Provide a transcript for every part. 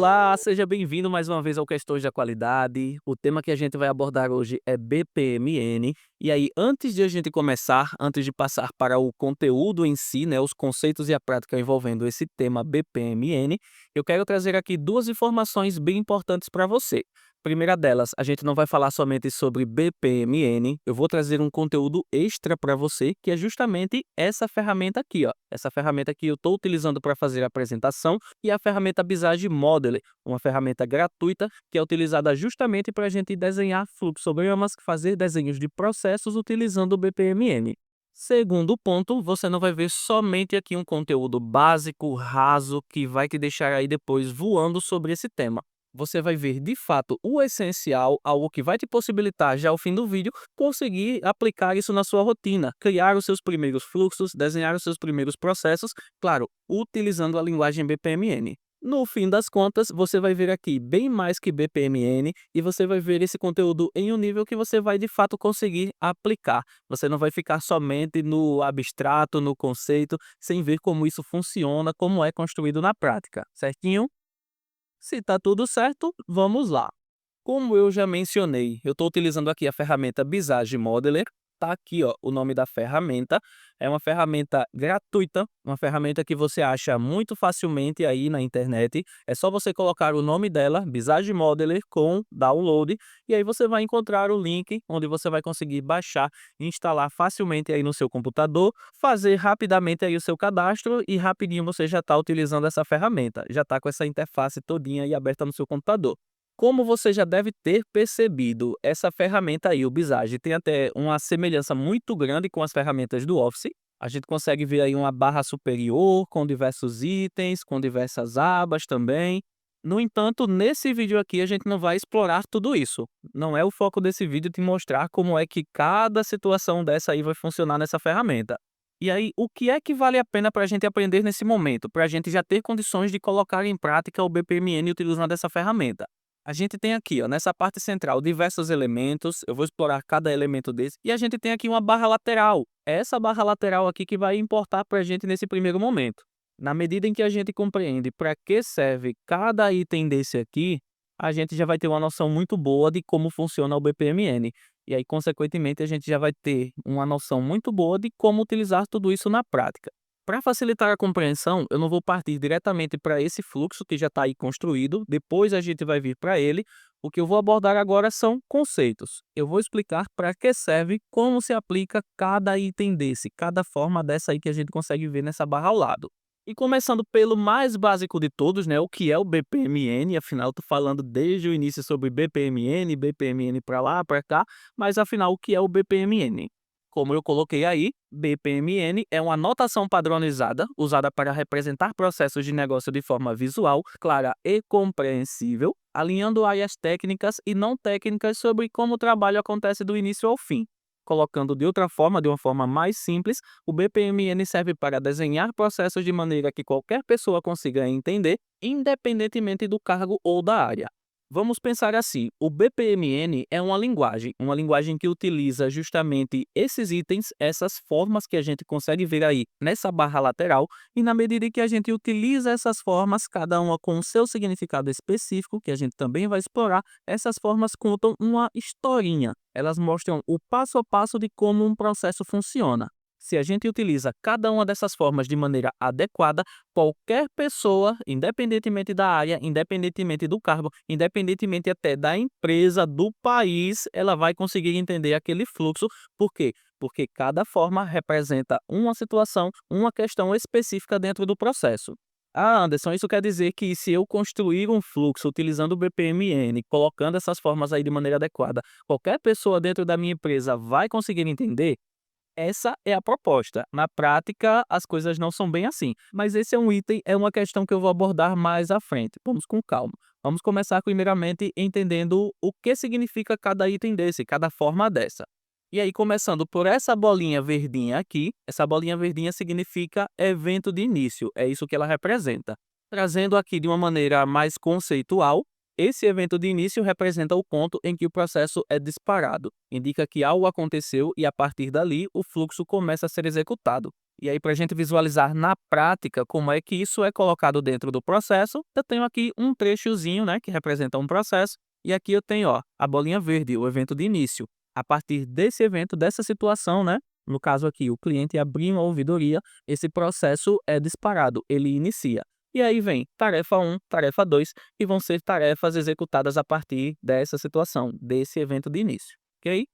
Olá, seja bem-vindo mais uma vez ao Questões da Qualidade. O tema que a gente vai abordar hoje é BPMN. E aí, antes de a gente começar, antes de passar para o conteúdo em si, né, os conceitos e a prática envolvendo esse tema BPMN, eu quero trazer aqui duas informações bem importantes para você. Primeira delas, a gente não vai falar somente sobre BPMN, eu vou trazer um conteúdo extra para você, que é justamente essa ferramenta aqui, ó. Essa ferramenta que eu estou utilizando para fazer a apresentação e a ferramenta Visage Modeler, uma ferramenta gratuita que é utilizada justamente para a gente desenhar fluxogramas, fazer desenhos de processos utilizando o BPMN. Segundo ponto, você não vai ver somente aqui um conteúdo básico, raso, que vai te deixar aí depois voando sobre esse tema. Você vai ver de fato o essencial, algo que vai te possibilitar já ao fim do vídeo conseguir aplicar isso na sua rotina, criar os seus primeiros fluxos, desenhar os seus primeiros processos, claro, utilizando a linguagem BPMN. No fim das contas, você vai ver aqui bem mais que BPMN e você vai ver esse conteúdo em um nível que você vai de fato conseguir aplicar. Você não vai ficar somente no abstrato, no conceito, sem ver como isso funciona, como é construído na prática, certinho? Se está tudo certo, vamos lá. Como eu já mencionei, eu estou utilizando aqui a ferramenta Visage Modeler. Tá aqui, ó, o nome da ferramenta. É uma ferramenta gratuita, uma ferramenta que você acha muito facilmente aí na internet. É só você colocar o nome dela, Visage Modeler, com download, e aí você vai encontrar o link onde você vai conseguir baixar e instalar facilmente aí no seu computador, fazer rapidamente aí o seu cadastro e rapidinho você já está utilizando essa ferramenta. Já está com essa interface todinha aí aberta no seu computador. Como você já deve ter percebido, essa ferramenta aí, o Visage, tem até uma semelhança muito grande com as ferramentas do Office. A gente consegue ver aí uma barra superior com diversos itens, com diversas abas também. No entanto, nesse vídeo aqui a gente não vai explorar tudo isso. Não é o foco desse vídeo te mostrar como é que cada situação dessa aí vai funcionar nessa ferramenta. E aí, o que é que vale a pena para a gente aprender nesse momento? Para a gente já ter condições de colocar em prática o BPMN utilizando essa ferramenta. A gente tem aqui, ó, nessa parte central, diversos elementos. Eu vou explorar cada elemento desse. E a gente tem aqui uma barra lateral. É essa barra lateral aqui que vai importar para a gente nesse primeiro momento. Na medida em que a gente compreende para que serve cada item desse aqui, a gente já vai ter uma noção muito boa de como funciona o BPMN. E aí, consequentemente, a gente já vai ter uma noção muito boa de como utilizar tudo isso na prática. Para facilitar a compreensão, eu não vou partir diretamente para esse fluxo que já está aí construído, depois a gente vai vir para ele. O que eu vou abordar agora são conceitos. Eu vou explicar para que serve, como se aplica cada item desse, cada forma dessa aí que a gente consegue ver nessa barra ao lado. E começando pelo mais básico de todos, né, o que é o BPMN, afinal estou falando desde o início sobre BPMN, BPMN para lá, para cá, mas afinal o que é o BPMN? Como eu coloquei aí, BPMN é uma notação padronizada usada para representar processos de negócio de forma visual, clara e compreensível, alinhando áreas técnicas e não técnicas sobre como o trabalho acontece do início ao fim. Colocando de outra forma, de uma forma mais simples, o BPMN serve para desenhar processos de maneira que qualquer pessoa consiga entender, independentemente do cargo ou da área. Vamos pensar assim, o BPMN é uma linguagem que utiliza justamente esses itens, essas formas que a gente consegue ver aí nessa barra lateral, e na medida em que a gente utiliza essas formas, cada uma com o seu significado específico, que a gente também vai explorar, essas formas contam uma historinha. Elas mostram o passo a passo de como um processo funciona. Se a gente utiliza cada uma dessas formas de maneira adequada, qualquer pessoa, independentemente da área, independentemente do cargo, independentemente até da empresa, do país, ela vai conseguir entender aquele fluxo. Por quê? Porque cada forma representa uma situação, uma questão específica dentro do processo. Ah, Anderson, isso quer dizer que se eu construir um fluxo utilizando o BPMN, colocando essas formas aí de maneira adequada, qualquer pessoa dentro da minha empresa vai conseguir entender? Essa é a proposta. Na prática, as coisas não são bem assim. Mas esse é um item, é uma questão que eu vou abordar mais à frente. Vamos com calma. Vamos começar primeiramente entendendo o que significa cada item desse, cada forma dessa. E aí, começando por essa bolinha verdinha aqui, essa bolinha verdinha significa evento de início, é isso que ela representa. Trazendo aqui de uma maneira mais conceitual, esse evento de início representa o ponto em que o processo é disparado. Indica que algo aconteceu e a partir dali o fluxo começa a ser executado. E aí, para a gente visualizar na prática como é que isso é colocado dentro do processo, eu tenho aqui um trechozinho, né, que representa um processo, e aqui eu tenho, ó, a bolinha verde, o evento de início. A partir desse evento, dessa situação, né, no caso aqui, o cliente abriu uma ouvidoria, esse processo é disparado, ele inicia. E aí vem tarefa 1, tarefa 2, e vão ser tarefas executadas a partir dessa situação, desse evento de início, ok?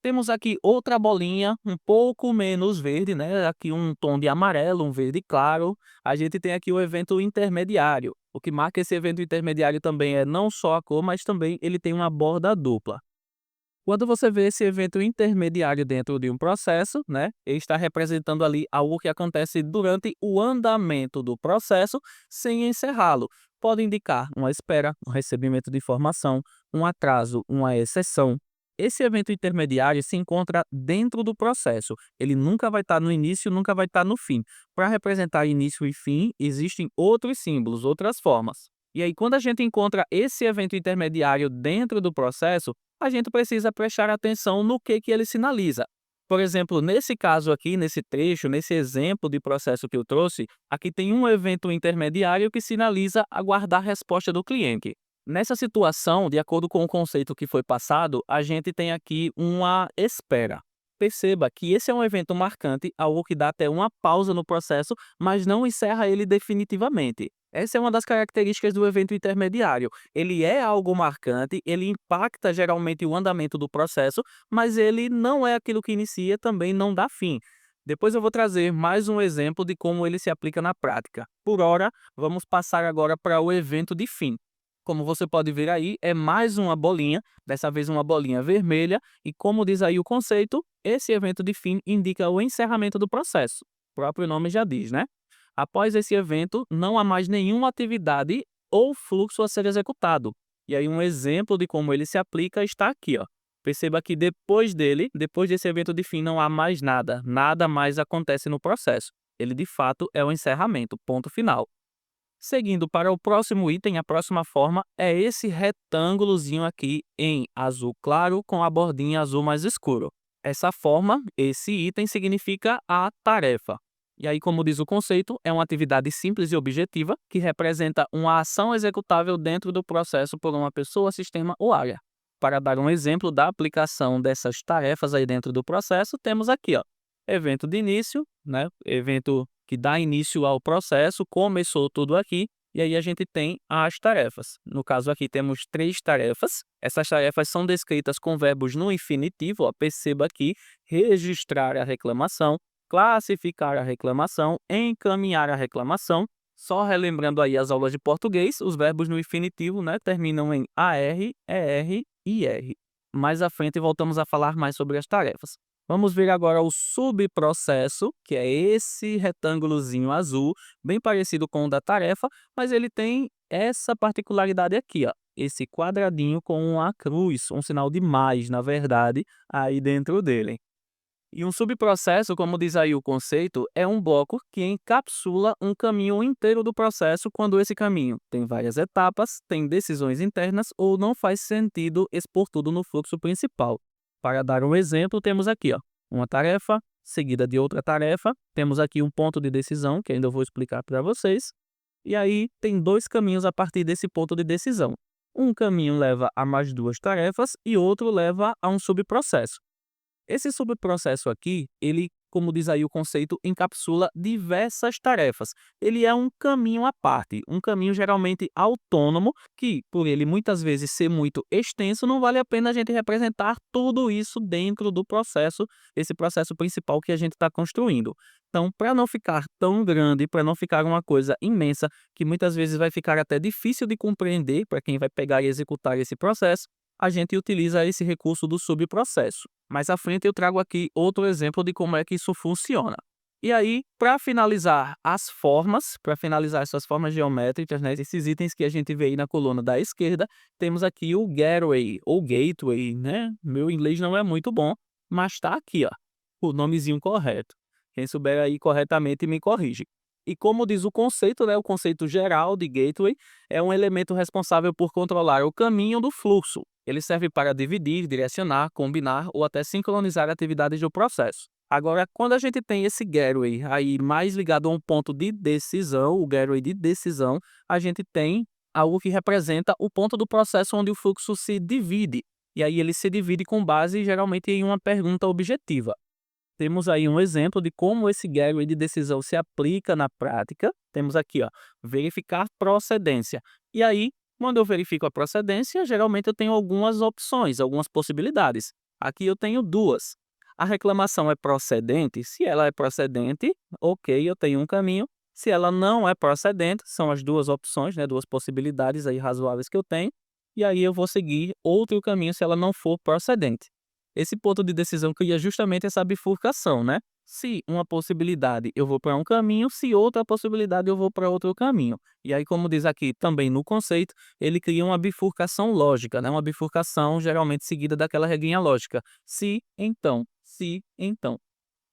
Temos aqui outra bolinha, um pouco menos verde, né, aqui um tom de amarelo, um verde claro. A gente tem aqui o evento intermediário. O que marca esse evento intermediário também é não só a cor, mas também ele tem uma borda dupla. Quando você vê esse evento intermediário dentro de um processo, né, ele está representando ali algo que acontece durante o andamento do processo sem encerrá-lo. Pode indicar uma espera, um recebimento de informação, um atraso, uma exceção. Esse evento intermediário se encontra dentro do processo. Ele nunca vai estar no início, nunca vai estar no fim. Para representar início e fim, existem outros símbolos, outras formas. E aí, quando a gente encontra esse evento intermediário dentro do processo, a gente precisa prestar atenção no que ele sinaliza. Por exemplo, nesse caso aqui, nesse trecho, nesse exemplo de processo que eu trouxe, aqui tem um evento intermediário que sinaliza aguardar a resposta do cliente. Nessa situação, de acordo com o conceito que foi passado, a gente tem aqui uma espera. Perceba que esse é um evento marcante, algo que dá até uma pausa no processo, mas não encerra ele definitivamente. Essa é uma das características do evento intermediário. Ele é algo marcante, ele impacta geralmente o andamento do processo, mas ele não é aquilo que inicia, também não dá fim. Depois eu vou trazer mais um exemplo de como ele se aplica na prática. Por hora, vamos passar agora para o evento de fim. Como você pode ver aí, é mais uma bolinha, dessa vez uma bolinha vermelha, e como diz aí o conceito, esse evento de fim indica o encerramento do processo. O próprio nome já diz, né? Após esse evento, não há mais nenhuma atividade ou fluxo a ser executado. E aí um exemplo de como ele se aplica está aqui, ó. Perceba que depois dele, depois desse evento de fim, não há mais nada, nada mais acontece no processo. Ele de fato é o encerramento, ponto final. Seguindo para o próximo item, a próxima forma é esse retângulozinho aqui em azul claro com a bordinha azul mais escuro. Essa forma, esse item significa a tarefa. E aí, como diz o conceito, é uma atividade simples e objetiva que representa uma ação executável dentro do processo por uma pessoa, sistema ou área. Para dar um exemplo da aplicação dessas tarefas aí dentro do processo, temos aqui, ó, evento de início, né? Evento que dá início ao processo, começou tudo aqui, e aí a gente tem as tarefas. No caso aqui temos 3 tarefas. Essas tarefas são descritas com verbos no infinitivo, ó, perceba aqui, registrar a reclamação, classificar a reclamação, encaminhar a reclamação. Só relembrando aí as aulas de português, os verbos no infinitivo, né, terminam em AR, ER e IR. Mais à frente voltamos a falar mais sobre as tarefas. Vamos ver agora o subprocesso, que é esse retângulozinho azul, bem parecido com o da tarefa, mas ele tem essa particularidade aqui, ó, esse quadradinho com uma cruz, um sinal de mais, na verdade, aí dentro dele. E um subprocesso, como diz aí o conceito, é um bloco que encapsula um caminho inteiro do processo quando esse caminho tem várias etapas, tem decisões internas ou não faz sentido expor tudo no fluxo principal. Para dar um exemplo, temos aqui, ó, uma tarefa seguida de outra tarefa, temos aqui um ponto de decisão, que ainda eu vou explicar para vocês, e aí tem 2 caminhos a partir desse ponto de decisão. Um caminho leva a mais 2 tarefas e outro leva a um subprocesso. Esse subprocesso aqui, ele, como diz aí o conceito, encapsula diversas tarefas. Ele é um caminho à parte, um caminho geralmente autônomo, que, por ele muitas vezes ser muito extenso, não vale a pena a gente representar tudo isso dentro do processo, esse processo principal que a gente está construindo. Então, para não ficar tão grande, para não ficar uma coisa imensa, que muitas vezes vai ficar até difícil de compreender para quem vai pegar e executar esse processo, a gente utiliza esse recurso do subprocesso. Mais à frente eu trago aqui outro exemplo de como é que isso funciona. E aí, para finalizar as formas, para finalizar essas formas geométricas, né, esses itens que a gente vê aí na coluna da esquerda, temos aqui o gateway, ou gateway, né? Meu inglês não é muito bom, mas está aqui, ó, o nomezinho correto. Quem souber aí corretamente me corrige. E como diz o conceito, né, o conceito geral de gateway é um elemento responsável por controlar o caminho do fluxo. Ele serve para dividir, direcionar, combinar ou até sincronizar atividades do processo. Agora, quando a gente tem esse gateway aí mais ligado a um ponto de decisão, o gateway de decisão, a gente tem algo que representa o ponto do processo onde o fluxo se divide. E aí ele se divide com base geralmente em uma pergunta objetiva. Temos aí um exemplo de como esse gateway de decisão se aplica na prática. Temos aqui, ó, verificar procedência. E aí, quando eu verifico a procedência, geralmente eu tenho algumas opções, algumas possibilidades. Aqui eu tenho duas. A reclamação é procedente? Se ela é procedente, ok, eu tenho um caminho. Se ela não é procedente, são as duas opções, né, duas possibilidades aí razoáveis que eu tenho. E aí eu vou seguir outro caminho se ela não for procedente. Esse ponto de decisão cria justamente essa bifurcação, né? Se uma possibilidade eu vou para um caminho, se outra possibilidade eu vou para outro caminho. E aí, como diz aqui também no conceito, ele cria uma bifurcação lógica, né? Uma bifurcação geralmente seguida daquela regrinha lógica. Se, então. Se, então.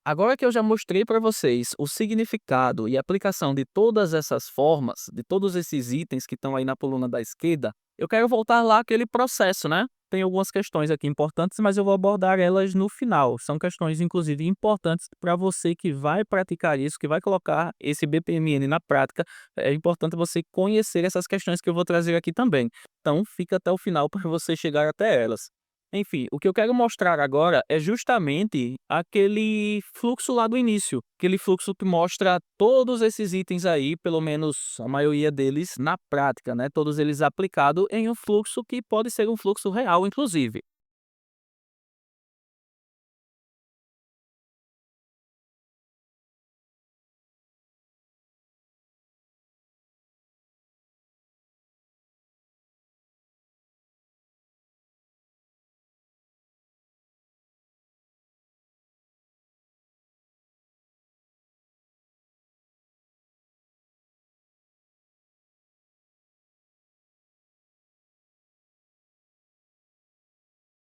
Agora que eu já mostrei para vocês o significado e aplicação de todas essas formas, de todos esses itens que estão aí na coluna da esquerda, eu quero voltar lá àquele processo, né? Tem algumas questões aqui importantes, mas eu vou abordar elas no final. São questões, inclusive, importantes para você que vai praticar isso, que vai colocar esse BPMN na prática. É importante você conhecer essas questões que eu vou trazer aqui também. Então, fica até o final para você chegar até elas. Enfim, o que eu quero mostrar agora é justamente aquele fluxo lá do início, aquele fluxo que mostra todos esses itens aí, pelo menos a maioria deles na prática, né? Todos eles aplicados em um fluxo que pode ser um fluxo real, inclusive.